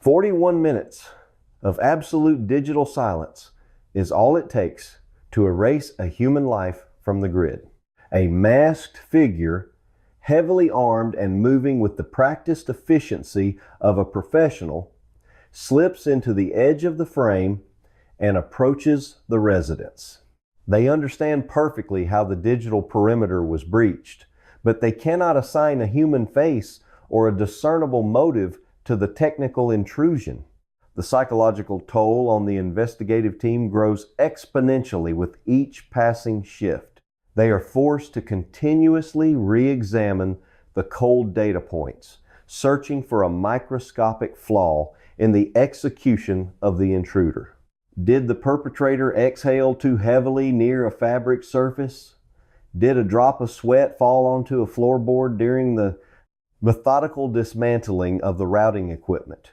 41 minutes of absolute digital silence is all it takes to erase a human life from the grid. A masked figure, heavily armed and moving with the practiced efficiency of a professional, slips into the edge of the frame and approaches the residence. They understand perfectly how the digital perimeter was breached, but they cannot assign a human face or a discernible motive to the technical intrusion. The psychological toll on the investigative team grows exponentially with each passing shift. They are forced to continuously re-examine the cold data points, searching for a microscopic flaw in the execution of the intruder. Did the perpetrator exhale too heavily near a fabric surface? Did a drop of sweat fall onto a floorboard during the methodical dismantling of the routing equipment?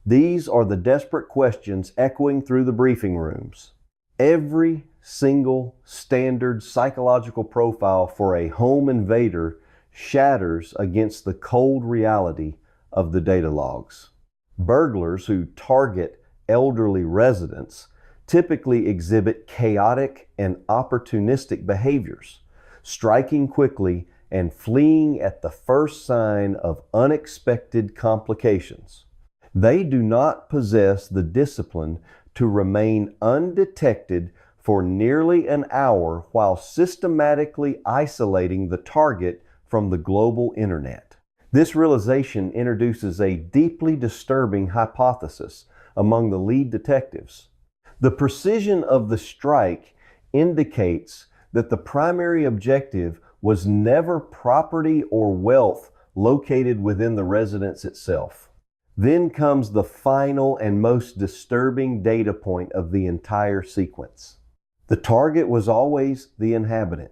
These are the desperate questions echoing through the briefing rooms. Every single standard psychological profile for a home invader shatters against the cold reality of the data logs. Burglars who target elderly residents typically exhibit chaotic and opportunistic behaviors, striking quickly and fleeing at the first sign of unexpected complications. They do not possess the discipline to remain undetected for nearly an hour while systematically isolating the target from the global internet. This realization introduces a deeply disturbing hypothesis among the lead detectives. The precision of the strike indicates that the primary objective was never property or wealth located within the residence itself. Then comes the final and most disturbing data point of the entire sequence. The target was always the inhabitant,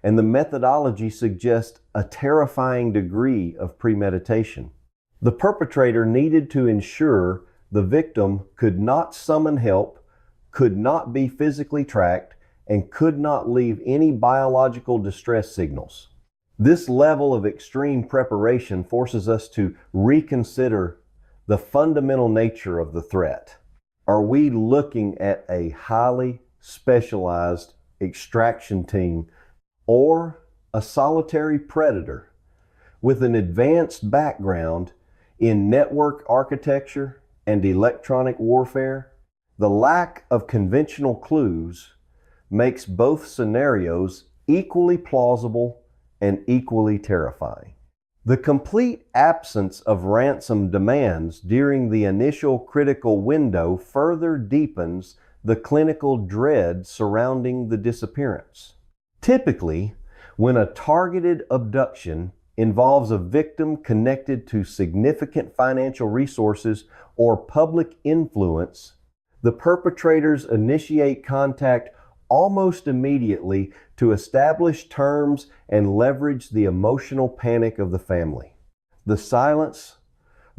and the methodology suggests a terrifying degree of premeditation. The perpetrator needed to ensure the victim could not summon help, could not be physically tracked, and could not leave any biological distress signals. This level of extreme preparation forces us to reconsider the fundamental nature of the threat. Are we looking at a highly specialized extraction team or a solitary predator with an advanced background in network architecture and electronic warfare? The lack of conventional clues makes both scenarios equally plausible and equally terrifying. The complete absence of ransom demands during the initial critical window further deepens the clinical dread surrounding the disappearance. Typically, when a targeted abduction involves a victim connected to significant financial resources or public influence, the perpetrators initiate contact almost immediately to establish terms and leverage the emotional panic of the family. The silence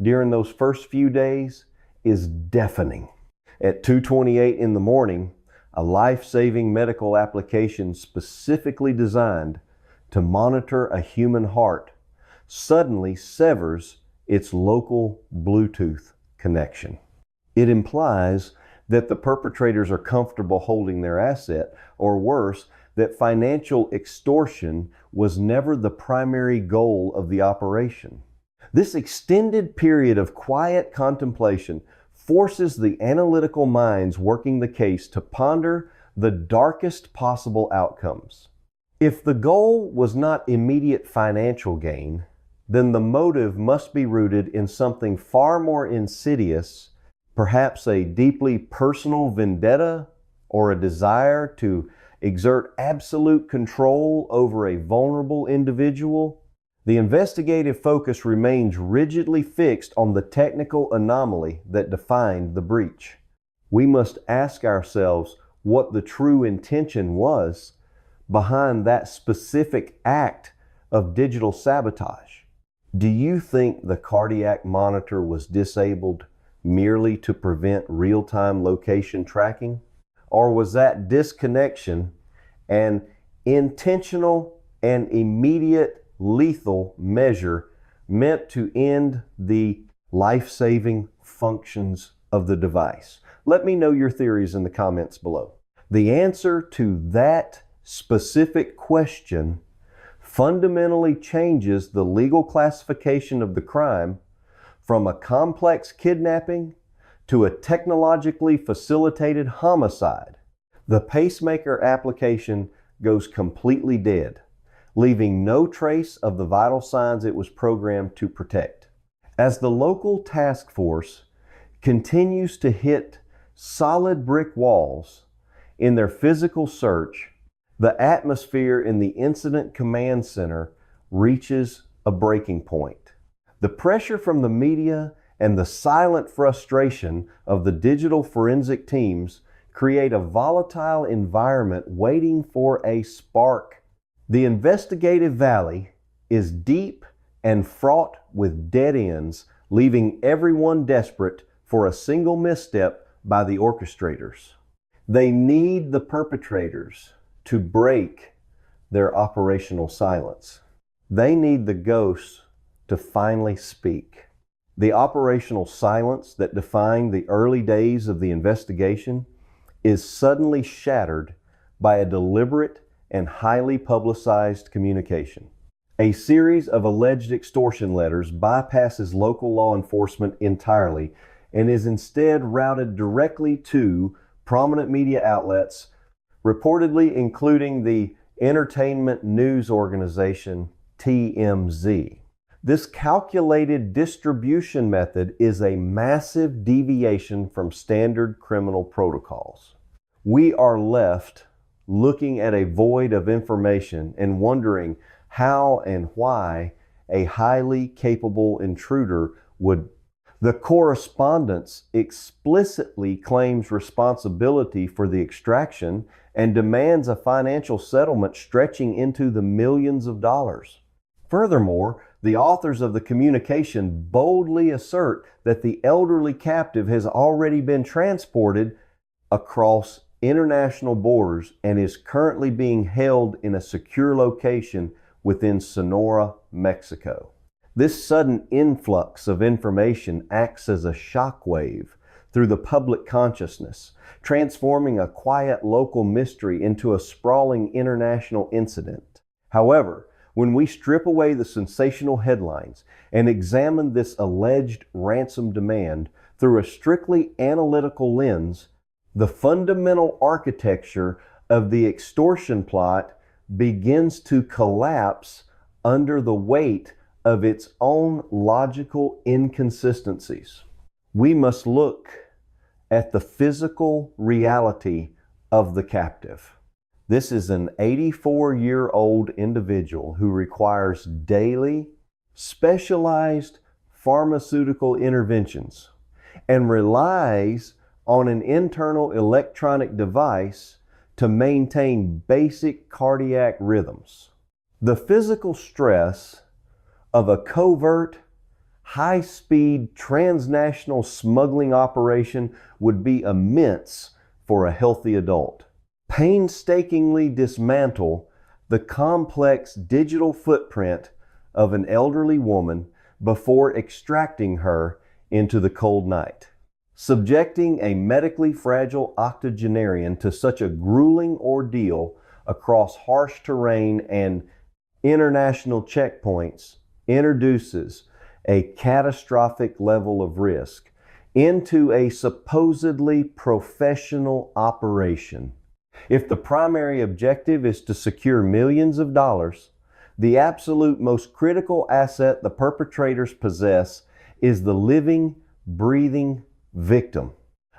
during those first few days is deafening. At 2:28 in the morning, a life-saving medical application specifically designed to monitor a human heart suddenly severs its local Bluetooth connection. It implies that the perpetrators are comfortable holding their asset, or worse, that financial extortion was never the primary goal of the operation. This extended period of quiet contemplation forces the analytical minds working the case to ponder the darkest possible outcomes. If the goal was not immediate financial gain, then the motive must be rooted in something far more insidious, perhaps a deeply personal vendetta or a desire to exert absolute control over a vulnerable individual. The investigative focus remains rigidly fixed on the technical anomaly that defined the breach. We must ask ourselves what the true intention was behind that specific act of digital sabotage. Do you think the cardiac monitor was disabled merely to prevent real-time location tracking? Or was that disconnection an intentional and immediate lethal measure meant to end the life-saving functions of the device? Let me know your theories in the comments below. The answer to that specific question fundamentally changes the legal classification of the crime from a complex kidnapping to a technologically facilitated homicide. The pacemaker application goes completely dead, leaving no trace of the vital signs it was programmed to protect. As the local task force continues to hit solid brick walls in their physical search, the atmosphere in the incident command center reaches a breaking point. The pressure from the media and the silent frustration of the digital forensic teams create a volatile environment waiting for a spark. The investigative valley is deep and fraught with dead ends, leaving everyone desperate for a single misstep by the orchestrators. They need the perpetrators to break their operational silence. They need the ghosts to finally speak. The operational silence that defined the early days of the investigation is suddenly shattered by a deliberate and highly publicized communication. A series of alleged extortion letters bypasses local law enforcement entirely and is instead routed directly to prominent media outlets, reportedly including the entertainment news organization TMZ. This calculated distribution method is a massive deviation from standard criminal protocols. We are left looking at a void of information and wondering how and why a highly capable intruder would. The correspondence explicitly claims responsibility for the extraction and demands a financial settlement stretching into the millions of dollars. Furthermore, the authors of the communication boldly assert that the elderly captive has already been transported across international borders and is currently being held in a secure location within Sonora, Mexico. This sudden influx of information acts as a shockwave through the public consciousness, transforming a quiet local mystery into a sprawling international incident. However, when we strip away the sensational headlines and examine this alleged ransom demand through a strictly analytical lens, the fundamental architecture of the extortion plot begins to collapse under the weight of its own logical inconsistencies. We must look at the physical reality of the captive. This is an 84-year-old individual who requires daily, specialized pharmaceutical interventions and relies on an internal electronic device to maintain basic cardiac rhythms. The physical stress of a covert, high-speed transnational smuggling operation would be immense for a healthy adult. Painstakingly dismantle the complex digital footprint of an elderly woman before extracting her into the cold night. Subjecting a medically fragile octogenarian to such a grueling ordeal across harsh terrain and international checkpoints introduces a catastrophic level of risk into a supposedly professional operation. If the primary objective is to secure millions of dollars, the absolute most critical asset the perpetrators possess is the living, breathing victim.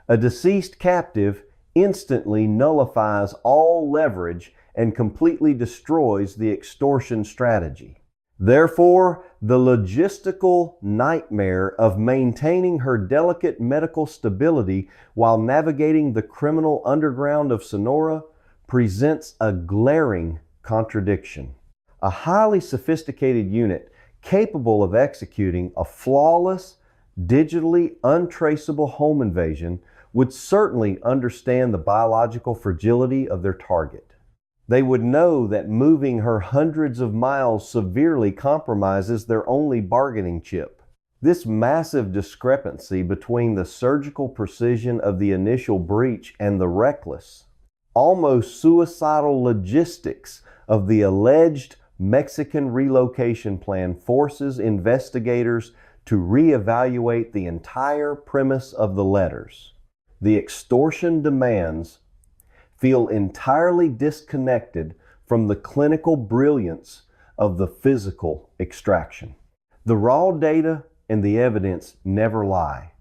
A deceased captive instantly nullifies all leverage and completely destroys the extortion strategy. Therefore, the logistical nightmare of maintaining her delicate medical stability while navigating the criminal underground of Sonora presents a glaring contradiction. A highly sophisticated unit capable of executing a flawless, digitally untraceable home invasion would certainly understand the biological fragility of their target. They would know that moving her hundreds of miles severely compromises their only bargaining chip. This massive discrepancy between the surgical precision of the initial breach and the reckless, almost suicidal logistics of the alleged Mexican relocation plan forces investigators to reevaluate the entire premise of the letters. The extortion demands feel entirely disconnected from the clinical brilliance of the physical extraction. The raw data and the evidence never lie,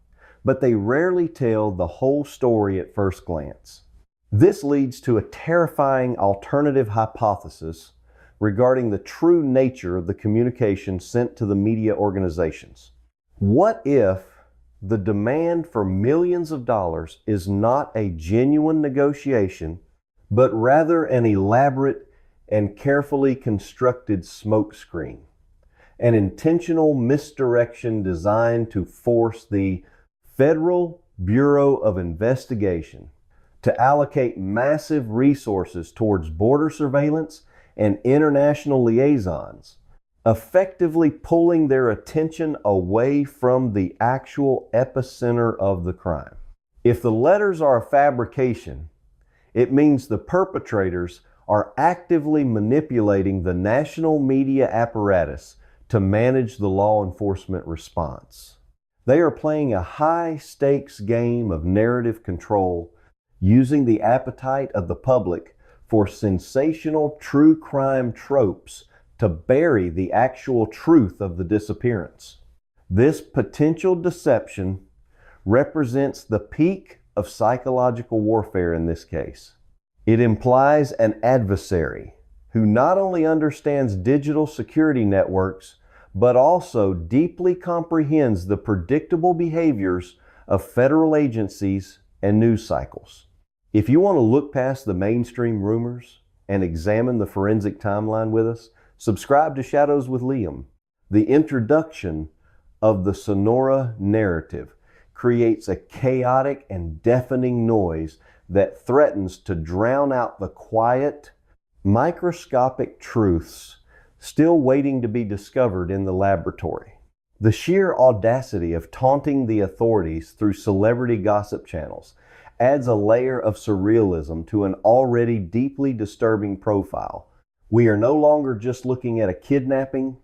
but they rarely tell the whole story at first glance. This leads to a terrifying alternative hypothesis regarding the true nature of the communication sent to the media organizations. What if the demand for millions of dollars is not a genuine negotiation, but rather an elaborate and carefully constructed smokescreen? An intentional misdirection designed to force the Federal Bureau of Investigation to allocate massive resources towards border surveillance and international liaisons, effectively pulling their attention away from the actual epicenter of the crime. If the letters are a fabrication, it means the perpetrators are actively manipulating the national media apparatus to manage the law enforcement response. They are playing a high-stakes game of narrative control, using the appetite of the public for sensational true crime tropes to bury the actual truth of the disappearance. This potential deception represents the peak of psychological warfare in this case. It implies an adversary who not only understands digital security networks, but also deeply comprehends the predictable behaviors of federal agencies and news cycles. If you want to look past the mainstream rumors and examine the forensic timeline with us, subscribe to Shadows with Liam. The introduction of the Sonora narrative creates a chaotic and deafening noise that threatens to drown out the quiet, microscopic truths still waiting to be discovered in the laboratory. The sheer audacity of taunting the authorities through celebrity gossip channels adds a layer of surrealism to an already deeply disturbing profile. We are no longer just looking at a kidnapping.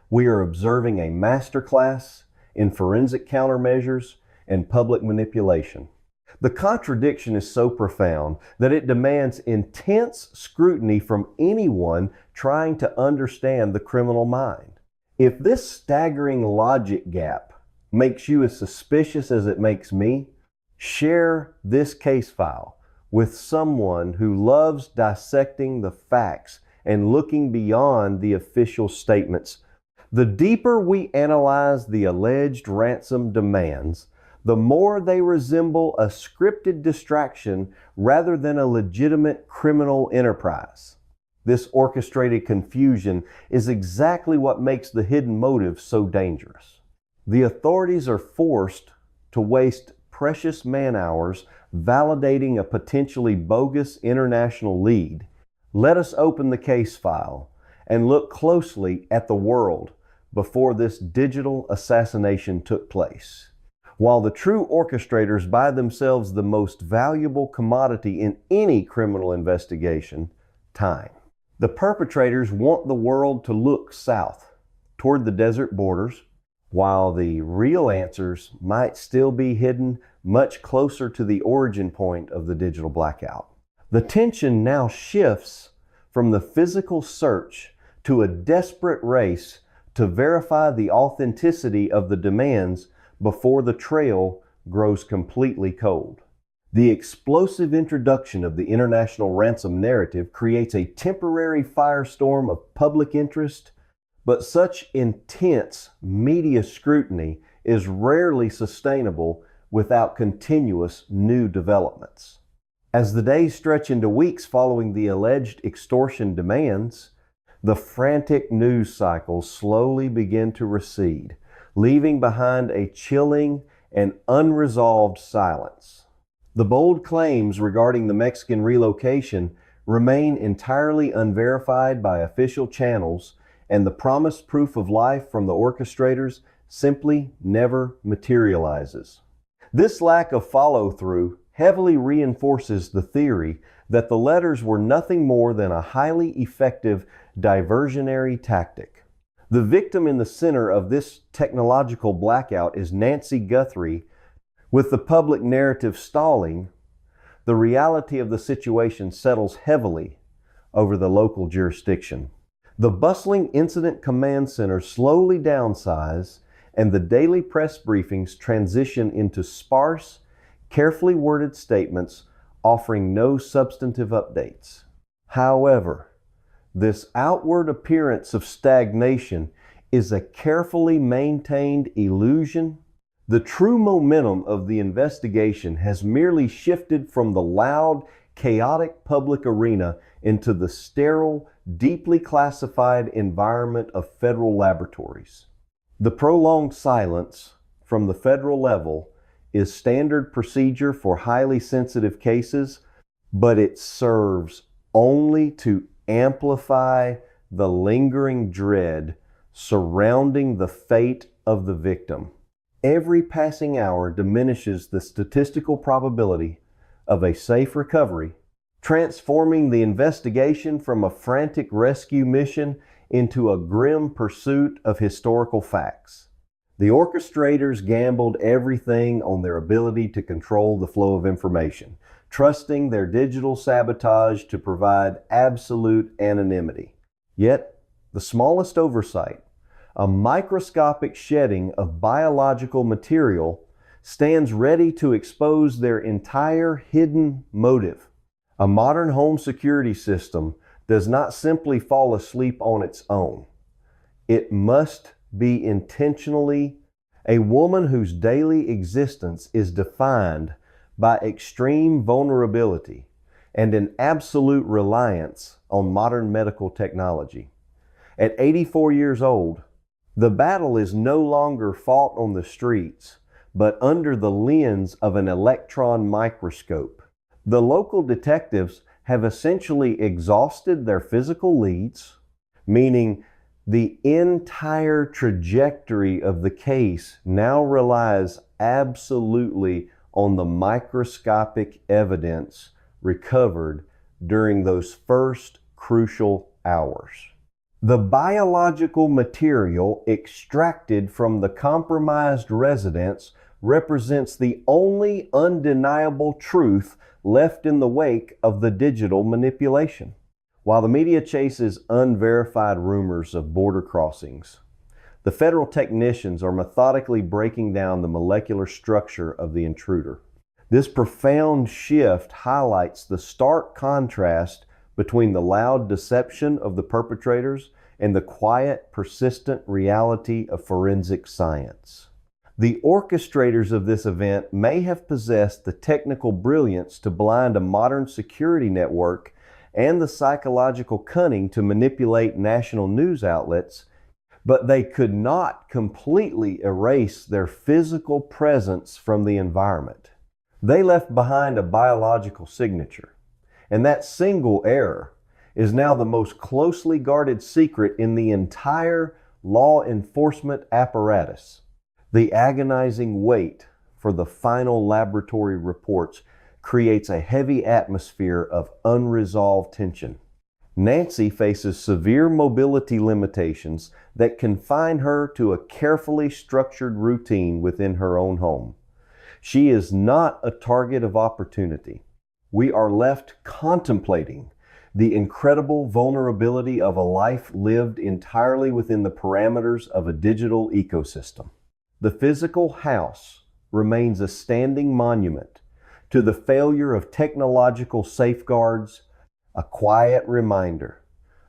We are observing a masterclass in forensic countermeasures and public manipulation. The contradiction is so profound that it demands intense scrutiny from anyone trying to understand the criminal mind. If this staggering logic gap makes you as suspicious as it makes me, share this case file with someone who loves dissecting the facts and looking beyond the official statements. The deeper we analyze the alleged ransom demands, the more they resemble a scripted distraction rather than a legitimate criminal enterprise. This orchestrated confusion is exactly what makes the hidden motive so dangerous. The authorities are forced to waste precious man-hours validating a potentially bogus international lead. Let us open the case file and look closely at the world before this digital assassination took place. While the true orchestrators buy themselves the most valuable commodity in any criminal investigation, time. The perpetrators want the world to look south, toward the desert borders, while the real answers might still be hidden much closer to the origin point of the digital blackout. The tension now shifts from the physical search to a desperate race to verify the authenticity of the demands before the trail grows completely cold. The explosive introduction of the international ransom narrative creates a temporary firestorm of public interest, but such intense media scrutiny is rarely sustainable without continuous new developments. As the days stretch into weeks following the alleged extortion demands, the frantic news cycles slowly begin to recede, leaving behind a chilling and unresolved silence. The bold claims regarding the Mexican relocation remain entirely unverified by official channels and the promised proof of life from the orchestrators simply never materializes. This lack of follow-through heavily reinforces the theory that the letters were nothing more than a highly effective diversionary tactic. The victim in the center of this technological blackout is Nancy Guthrie. With the public narrative stalling, the reality of the situation settles heavily over the local jurisdiction. The bustling incident command center slowly downsize, and the daily press briefings transition into sparse, carefully worded statements offering no substantive updates. However, this outward appearance of stagnation is a carefully maintained illusion. The true momentum of the investigation has merely shifted from the loud, chaotic public arena into the sterile, deeply classified environment of federal laboratories. The prolonged silence from the federal level is standard procedure for highly sensitive cases, but it serves only to amplify the lingering dread surrounding the fate of the victim. Every passing hour diminishes the statistical probability of a safe recovery, transforming the investigation from a frantic rescue mission into a grim pursuit of historical facts. The orchestrators gambled everything on their ability to control the flow of information, trusting their digital sabotage to provide absolute anonymity. Yet, the smallest oversight, a microscopic shedding of biological material, stands ready to expose their entire hidden motive. A modern home security system does not simply fall asleep on its own. It must be intentionally. A woman whose daily existence is defined by extreme vulnerability and an absolute reliance on modern medical technology. At 84 years old, the battle is no longer fought on the streets, but under the lens of an electron microscope. The local detectives have essentially exhausted their physical leads, meaning the entire trajectory of the case now relies absolutely on the microscopic evidence recovered during those first crucial hours. The biological material extracted from the compromised residence represents the only undeniable truth left in the wake of the digital manipulation. While the media chases unverified rumors of border crossings, the federal technicians are methodically breaking down the molecular structure of the intruder. This profound shift highlights the stark contrast between the loud deception of the perpetrators and the quiet, persistent reality of forensic science. The orchestrators of this event may have possessed the technical brilliance to blind a modern security network and the psychological cunning to manipulate national news outlets, but they could not completely erase their physical presence from the environment. They left behind a biological signature, and that single error is now the most closely guarded secret in the entire law enforcement apparatus. The agonizing wait for the final laboratory reports creates a heavy atmosphere of unresolved tension. Nancy faces severe mobility limitations that confine her to a carefully structured routine within her own home. She is not a target of opportunity. We are left contemplating the incredible vulnerability of a life lived entirely within the parameters of a digital ecosystem. The physical house remains a standing monument to the failure of technological safeguards, a quiet reminder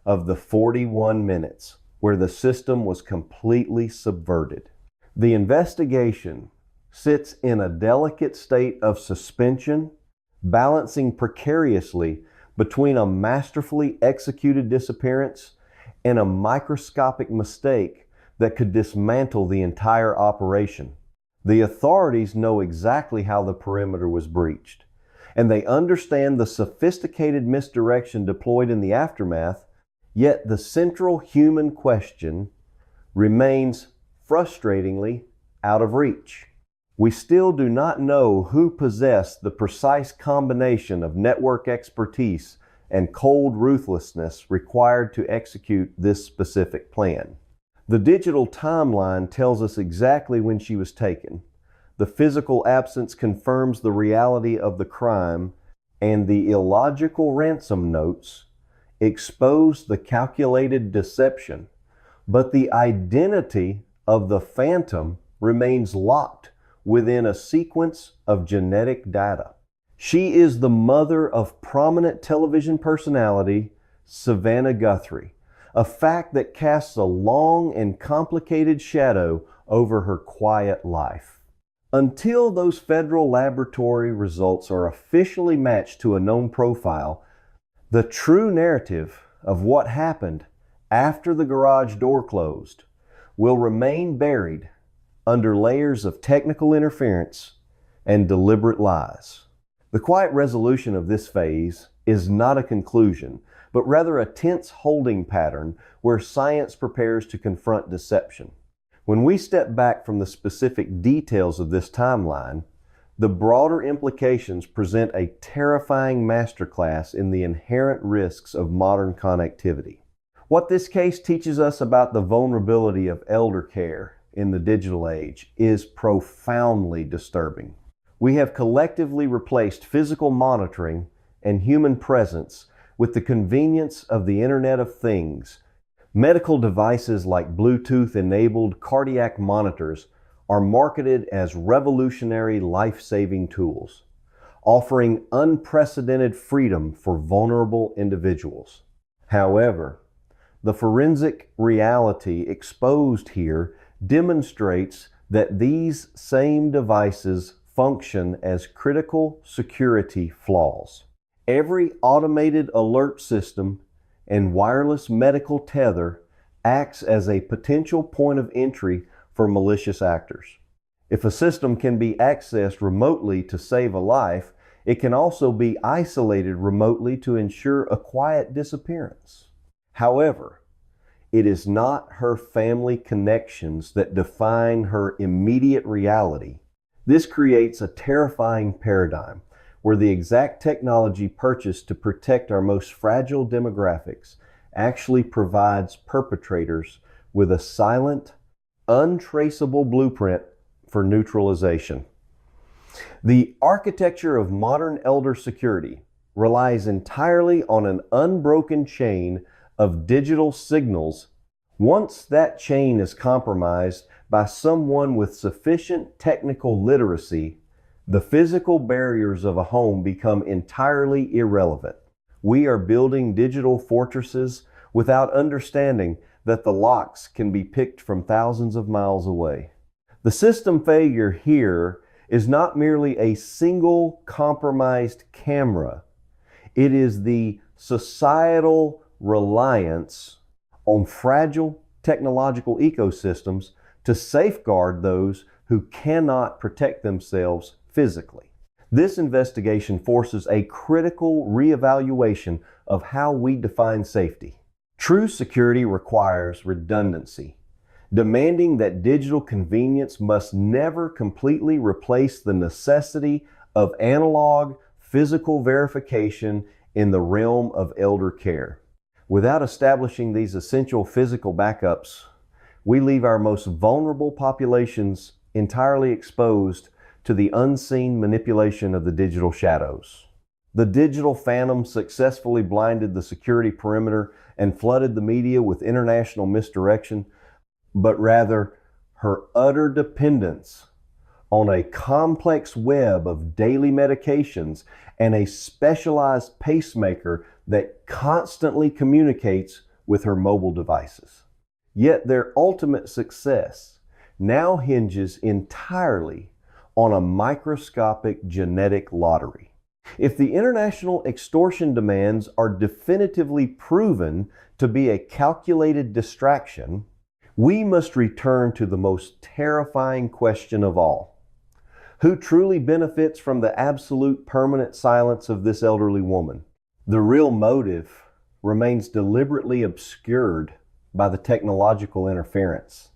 of the 41 minutes where the system was completely subverted. The investigation sits in a delicate state of suspension, balancing precariously between a masterfully executed disappearance and a microscopic mistake that could dismantle the entire operation. The authorities know exactly how the perimeter was breached, and they understand the sophisticated misdirection deployed in the aftermath, Yet the central human question remains frustratingly out of reach. We still do not know who possessed the precise combination of network expertise and cold ruthlessness required to execute this specific plan. The digital timeline tells us exactly when she was taken. The physical absence confirms the reality of the crime, and the illogical ransom notes expose the calculated deception. But the identity of the phantom remains locked within a sequence of genetic data. She is the mother of prominent television personality Nancy Guthrie, a fact that casts a long and complicated shadow over her quiet life. Until those federal laboratory results are officially matched to a known profile, the true narrative of what happened after the garage door closed will remain buried under layers of technical interference and deliberate lies. The quiet resolution of this phase is not a conclusion, but rather a tense holding pattern where science prepares to confront deception. When we step back from the specific details of this timeline, the broader implications present a terrifying masterclass in the inherent risks of modern connectivity. What this case teaches us about the vulnerability of elder care in the digital age is profoundly disturbing. We have collectively replaced physical monitoring and human presence with the convenience of the Internet of Things. Medical devices like Bluetooth-enabled cardiac monitors are marketed as revolutionary life-saving tools, offering unprecedented freedom for vulnerable individuals. However, the forensic reality exposed here demonstrates that these same devices function as critical security flaws. Every automated alert system and wireless medical tether acts as a potential point of entry for malicious actors. If a system can be accessed remotely to save a life, it can also be isolated remotely to ensure a quiet disappearance. However, it is not her family connections that define her immediate reality. This creates a terrifying paradigm where the exact technology purchased to protect our most fragile demographics actually provides perpetrators with a silent, untraceable blueprint for neutralization. The architecture of modern elder security relies entirely on an unbroken chain of digital signals. Once that chain is compromised by someone with sufficient technical literacy, the physical barriers of a home become entirely irrelevant. We are building digital fortresses without understanding that the locks can be picked from thousands of miles away. The system failure here is not merely a single compromised camera. It is the societal reliance on fragile technological ecosystems to safeguard those who cannot protect themselves physically. This investigation forces a critical reevaluation of how we define safety. True security requires redundancy, demanding that digital convenience must never completely replace the necessity of analog physical verification in the realm of elder care. Without establishing these essential physical backups, we leave our most vulnerable populations entirely exposed to the unseen manipulation of the digital shadows. The digital phantom successfully blinded the security perimeter and flooded the media with international misdirection, but rather her utter dependence on a complex web of daily medications and a specialized pacemaker that constantly communicates with her mobile devices. Yet their ultimate success now hinges entirely on a microscopic genetic lottery. If the international extortion demands are definitively proven to be a calculated distraction, we must return to the most terrifying question of all. Who truly benefits from the absolute permanent silence of this elderly woman? The real motive remains deliberately obscured by the technological interference.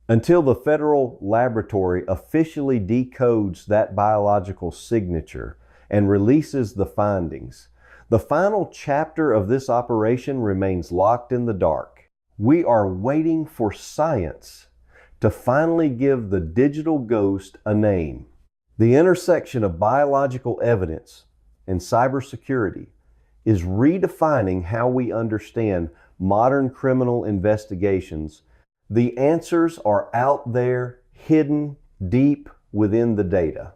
Until the federal laboratory officially decodes that biological signature and releases the findings, the final chapter of this operation remains locked in the dark. We are waiting for science to finally give the digital ghost a name. The intersection of biological evidence and cybersecurity is redefining how we understand modern criminal investigations. The answers are out there, hidden deep within the data.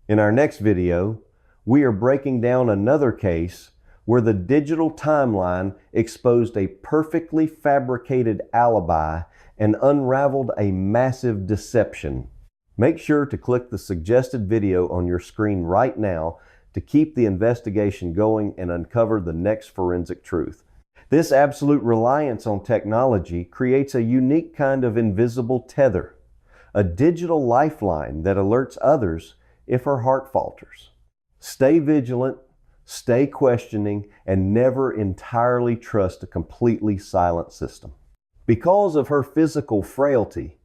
In our next video, we are breaking down another case where the digital timeline exposed a perfectly fabricated alibi and unraveled a massive deception. Make sure to click the suggested video on your screen right now to keep the investigation going and uncover the next forensic truth. This absolute reliance on technology creates a unique kind of invisible tether, a digital lifeline that alerts others if her heart falters. Stay vigilant, stay questioning, and never entirely trust a completely silent system. Because of her physical frailty,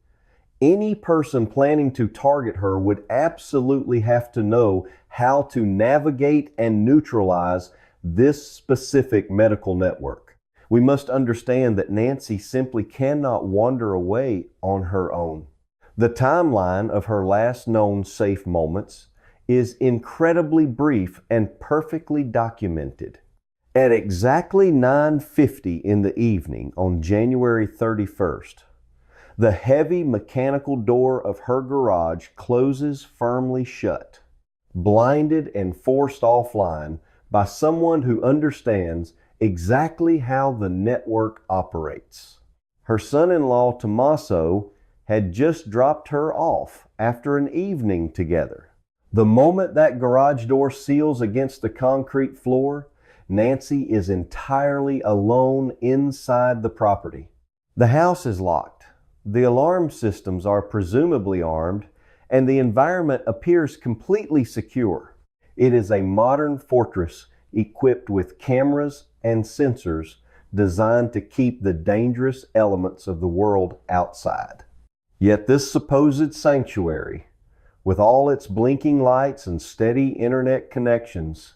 any person planning to target her would absolutely have to know how to navigate and neutralize this specific medical network. We must understand that Nancy simply cannot wander away on her own. The timeline of her last known safe moments is incredibly brief and perfectly documented. At exactly 9:50 in the evening on January 31st, the heavy mechanical door of her garage closes firmly shut, blinded and forced offline by someone who understands exactly how the network operates. Her son-in-law Tommaso had just dropped her off after an evening together. The moment that garage door seals against the concrete floor, Nancy is entirely alone inside the property. The house is locked. The alarm systems are presumably armed, and the environment appears completely secure. It is a modern fortress equipped with cameras and sensors designed to keep the dangerous elements of the world outside. Yet this supposed sanctuary, with all its blinking lights and steady internet connections,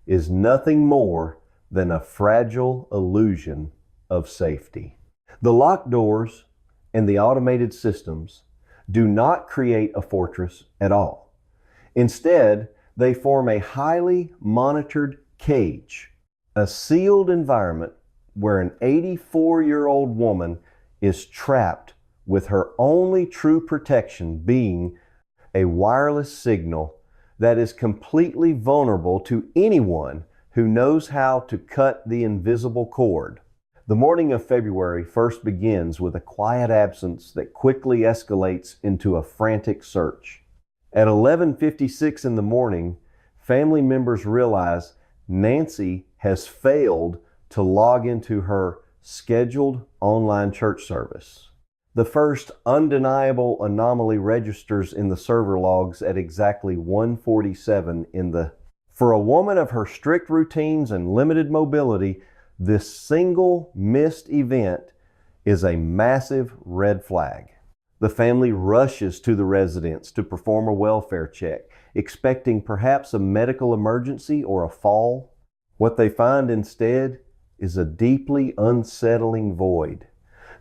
is nothing more than a fragile illusion of safety. The locked doors and the automated systems do not create a fortress at all. Instead, they form a highly monitored cage, a sealed environment where an 84-year-old woman is trapped with her only true protection being a wireless signal that is completely vulnerable to anyone who knows how to cut the invisible cord. The morning of February 1st begins with a quiet absence that quickly escalates into a frantic search. At 11:56 in the morning, family members realize Nancy has failed to log into her scheduled online church service. The first undeniable anomaly registers in the server logs at exactly 1:47 in the... For a woman of her strict routines and limited mobility, this single missed event is a massive red flag. The family rushes to the residence to perform a welfare check, expecting perhaps a medical emergency or a fall. What they find instead is a deeply unsettling void.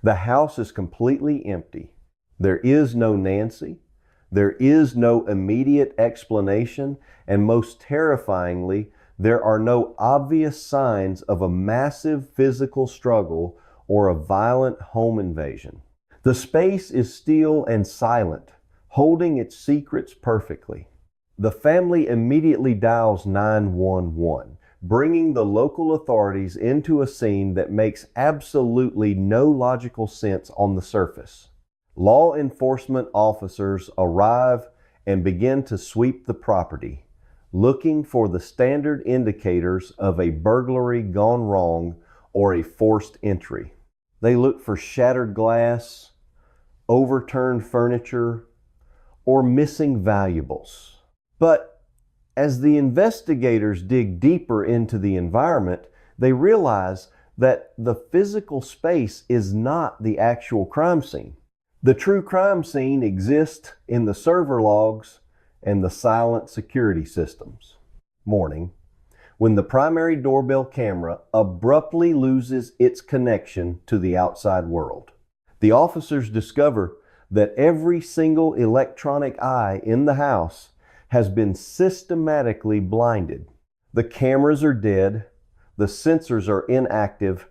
The house is completely empty. There is no Nancy. There is no immediate explanation, and most terrifyingly, there are no obvious signs of a massive physical struggle or a violent home invasion. The space is still and silent, holding its secrets perfectly. The family immediately dials 911, bringing the local authorities into a scene that makes absolutely no logical sense on the surface. Law enforcement officers arrive and begin to sweep the property, looking for the standard indicators of a burglary gone wrong or a forced entry. They look for shattered glass, overturned furniture, or missing valuables. But as the investigators dig deeper into the environment, they realize that the physical space is not the actual crime scene. The true crime scene exists in the server logs and the silent security systems. Morning, when the primary doorbell camera abruptly loses its connection to the outside world. The officers discover that every single electronic eye in the house has been systematically blinded. The cameras are dead, the sensors are inactive,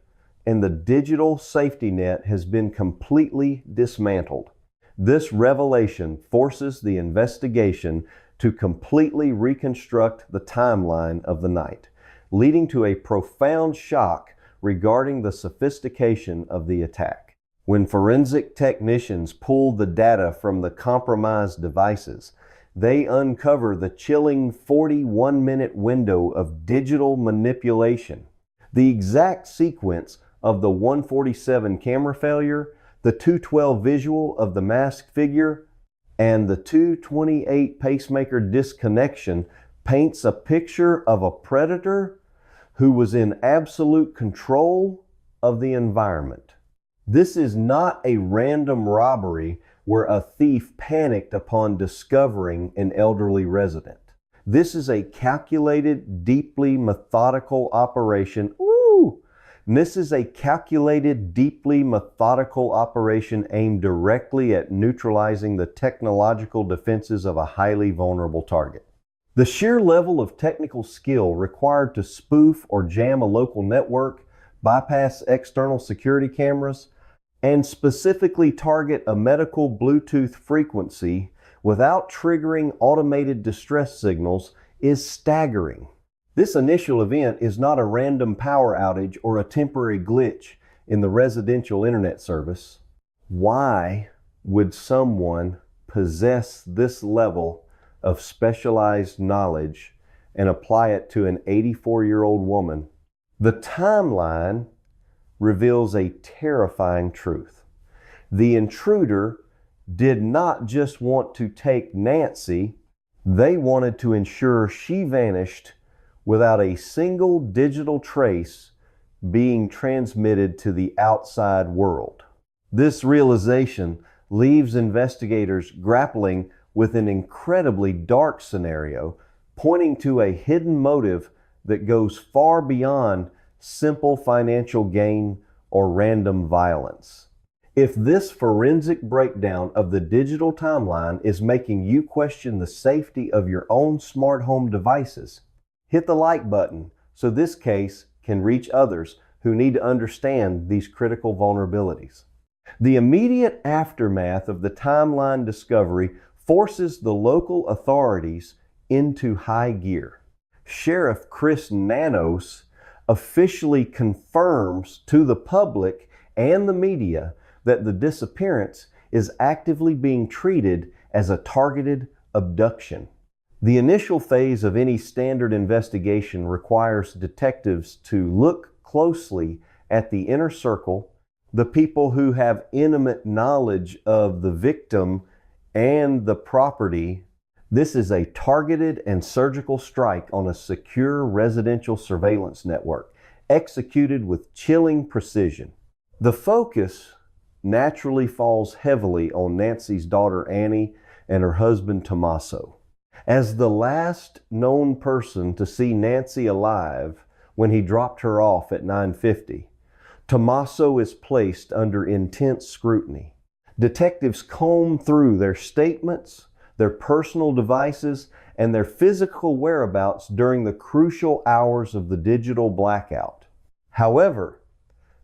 and the digital safety net has been completely dismantled. This revelation forces the investigation to completely reconstruct the timeline of the night, leading to a profound shock regarding the sophistication of the attack. When forensic technicians pull the data from the compromised devices, they uncover the chilling 41-minute window of digital manipulation. The exact sequence of the 147 camera failure, the 212 visual of the masked figure, and the 228 pacemaker disconnection paints a picture of a predator who was in absolute control of the environment. This is not a random robbery where a thief panicked upon discovering an elderly resident. This is a calculated, deeply methodical operation. This is a calculated, deeply methodical operation aimed directly at neutralizing the technological defenses of a highly vulnerable target. The sheer level of technical skill required to spoof or jam a local network, bypass external security cameras, and specifically target a medical Bluetooth frequency without triggering automated distress signals is staggering. This initial event is not a random power outage or a temporary glitch in the residential internet service. Why would someone possess this level of specialized knowledge and apply it to an 84-year-old woman? The timeline reveals a terrifying truth. The intruder did not just want to take Nancy, they wanted to ensure she vanished without a single digital trace being transmitted to the outside world. This realization leaves investigators grappling with an incredibly dark scenario, pointing to a hidden motive that goes far beyond simple financial gain or random violence. If this forensic breakdown of the digital timeline is making you question the safety of your own smart home devices, hit the like button so this case can reach others who need to understand these critical vulnerabilities. The immediate aftermath of the timeline discovery forces the local authorities into high gear. Sheriff Chris Nanos officially confirms to the public and the media that the disappearance is actively being treated as a targeted abduction. The initial phase of any standard investigation requires detectives to look closely at the inner circle, the people who have intimate knowledge of the victim and the property. This is a targeted and surgical strike on a secure residential surveillance network, executed with chilling precision. The focus naturally falls heavily on Nancy's daughter Annie and her husband Tommaso. As the last known person to see Nancy alive when he dropped her off at 9:50, Tommaso is placed under intense scrutiny. Detectives comb through their statements, their personal devices, and their physical whereabouts during the crucial hours of the digital blackout. However,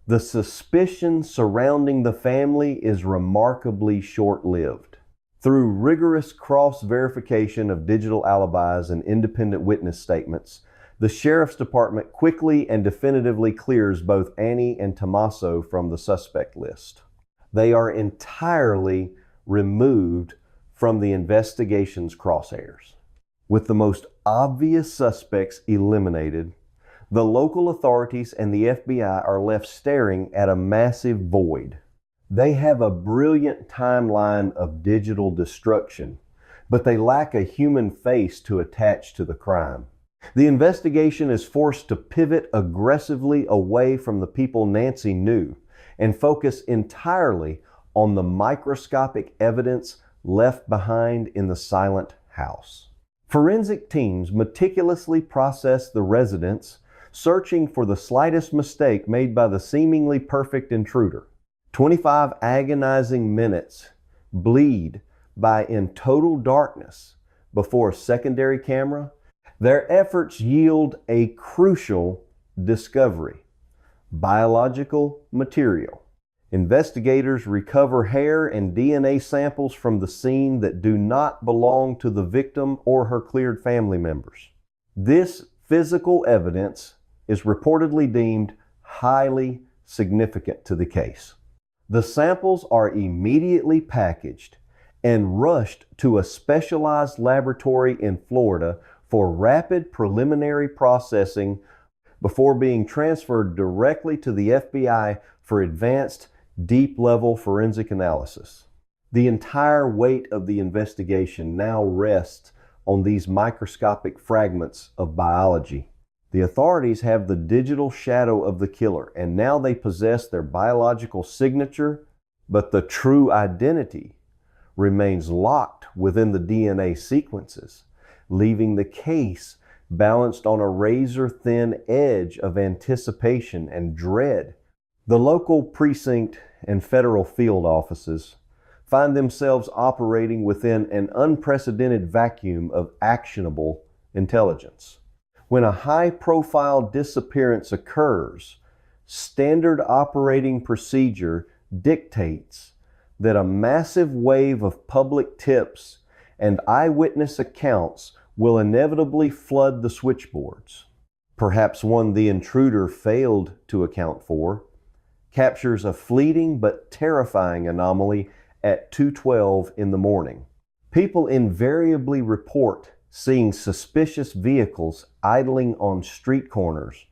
the suspicion surrounding the family is remarkably short-lived. Through rigorous cross-verification of digital alibis and independent witness statements, the Sheriff's Department quickly and definitively clears both Annie and Tommaso from the suspect list. They are entirely removed from the investigation's crosshairs. With the most obvious suspects eliminated, the local authorities and the FBI are left staring at a massive void. They have a brilliant timeline of digital destruction, but they lack a human face to attach to the crime. The investigation is forced to pivot aggressively away from the people Nancy knew and focus entirely on the microscopic evidence left behind in the silent house. Forensic teams meticulously process the residence, searching for the slightest mistake made by the seemingly perfect intruder. 25 agonizing minutes bleed by in total darkness before a secondary camera. Their efforts yield a crucial discovery: biological material. Investigators recover hair and DNA samples from the scene that do not belong to the victim or her cleared family members. This physical evidence is reportedly deemed highly significant to the case. The samples are immediately packaged and rushed to a specialized laboratory in Florida for rapid preliminary processing before being transferred directly to the FBI for advanced, deep-level forensic analysis. The entire weight of the investigation now rests on these microscopic fragments of biology. The authorities have the digital shadow of the killer, and now they possess their biological signature, but the true identity remains locked within the DNA sequences, leaving the case balanced on a razor-thin edge of anticipation and dread. The local precinct and federal field offices find themselves operating within an unprecedented vacuum of actionable intelligence. When a high-profile disappearance occurs, standard operating procedure dictates that a massive wave of public tips and eyewitness accounts will inevitably flood the switchboards. Perhaps one the intruder failed to account for captures a fleeting but terrifying anomaly at 2:12 in the morning. People invariably report seeing suspicious vehicles idling on street corners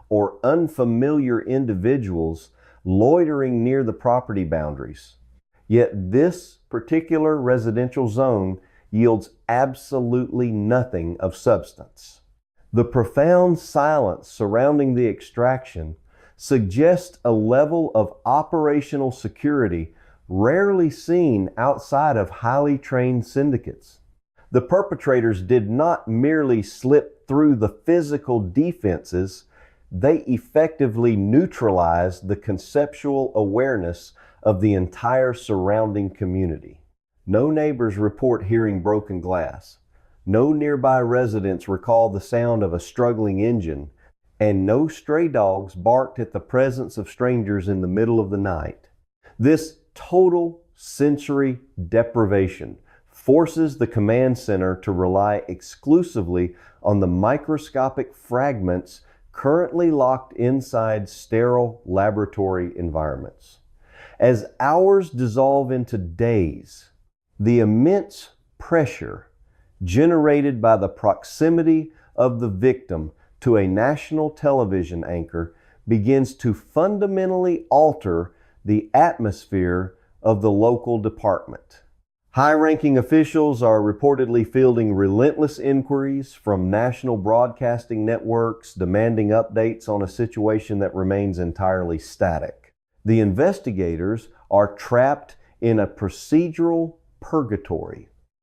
or unfamiliar individuals loitering near the property boundaries. Yet this particular residential zone yields absolutely nothing of substance. The profound silence surrounding the extraction suggests a level of operational security rarely seen outside of highly trained syndicates. The perpetrators did not merely slip through the physical defenses, they effectively neutralized the conceptual awareness of the entire surrounding community. No neighbors report hearing broken glass. No nearby residents recall the sound of a struggling engine, and no stray dogs barked at the presence of strangers in the middle of the night. This total sensory deprivation forces the command center to rely exclusively on the microscopic fragments currently locked inside sterile laboratory environments. As hours dissolve into days, the immense pressure generated by the proximity of the victim to a national television anchor begins to fundamentally alter the atmosphere of the local department. High-ranking officials are reportedly fielding relentless inquiries from national broadcasting networks demanding updates on a situation that remains entirely static. The investigators are trapped in a procedural purgatory,